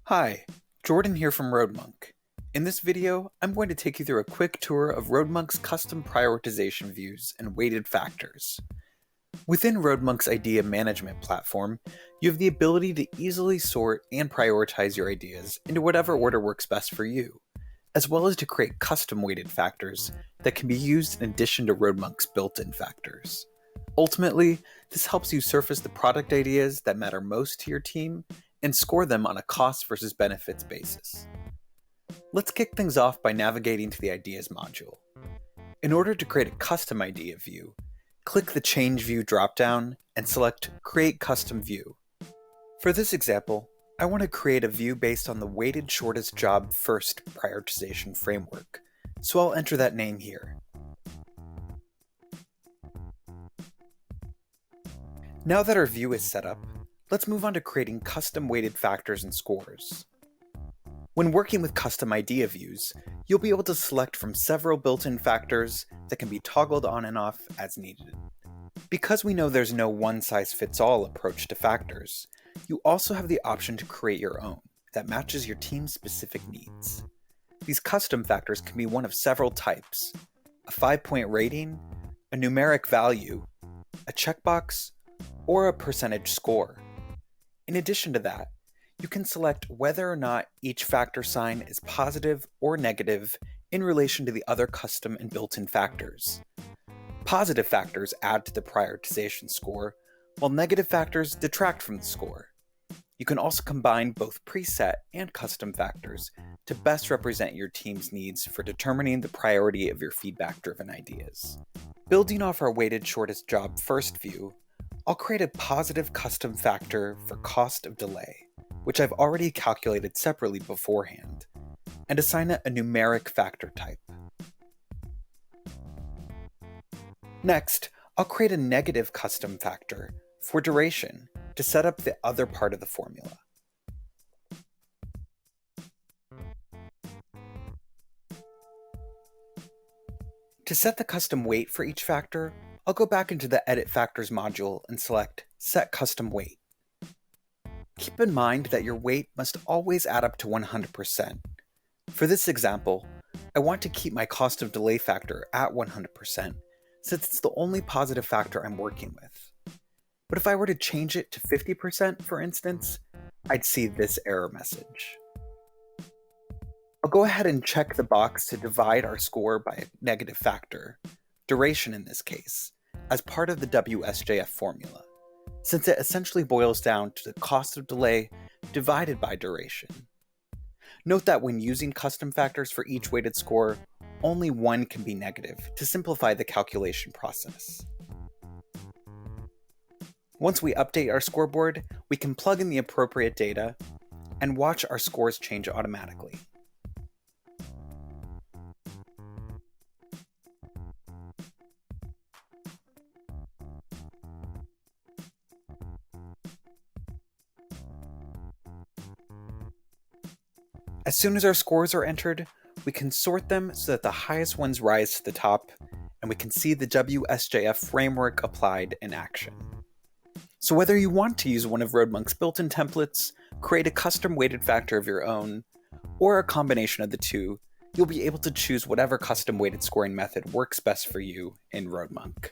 Hi, Jordan here from Roadmunk. In this video, I'm going to take you through a quick tour of Roadmunk's custom prioritization views and weighted factors. Within Roadmunk's idea management platform, you have the ability to easily sort and prioritize your ideas into whatever order works best for you, as well as to create custom weighted factors that can be used in addition to Roadmunk's built-in factors. Ultimately, this helps you surface the product ideas that matter most to your team and score them on a cost versus benefits basis. Let's kick things off by navigating to the Ideas module. In order to create a custom idea view, click the Change View dropdown and select Create Custom View. For this example, I want to create a view based on the weighted shortest job first prioritization framework, so I'll enter that name here. Now that our view is set up, let's move on to creating custom weighted factors and scores. When working with custom idea views, you'll be able to select from several built-in factors that can be toggled on and off as needed. Because we know there's no one-size-fits-all approach to factors, you also have the option to create your own that matches your team's specific needs. These custom factors can be one of several types: a 5-point rating, a numeric value, a checkbox, or a percentage score. In addition to that, you can select whether or not each factor sign is positive or negative in relation to the other custom and built-in factors. Positive factors add to the prioritization score, while negative factors detract from the score. You can also combine both preset and custom factors to best represent your team's needs for determining the priority of your feedback-driven ideas. Building off our weighted shortest job first view, I'll create a positive custom factor for cost of delay, which I've already calculated separately beforehand, and assign it a numeric factor type. Next, I'll create a negative custom factor for duration to set up the other part of the formula. To set the custom weight for each factor, I'll go back into the Edit Factors module and select Set Custom Weight. Keep in mind that your weight must always add up to 100%. For this example, I want to keep my cost of delay factor at 100%, since it's the only positive factor I'm working with. But if I were to change it to 50%, for instance, I'd see this error message. I'll go ahead and check the box to divide our score by a negative factor, duration in this case, as part of the WSJF formula, since it essentially boils down to the cost of delay divided by duration. Note that when using custom factors for each weighted score, only one can be negative to simplify the calculation process. Once we update our scoreboard, we can plug in the appropriate data and watch our scores change automatically. As soon as our scores are entered, we can sort them so that the highest ones rise to the top, and we can see the WSJF framework applied in action. So whether you want to use one of Roadmunk's built-in templates, create a custom weighted factor of your own, or a combination of the two, you'll be able to choose whatever custom weighted scoring method works best for you in Roadmunk.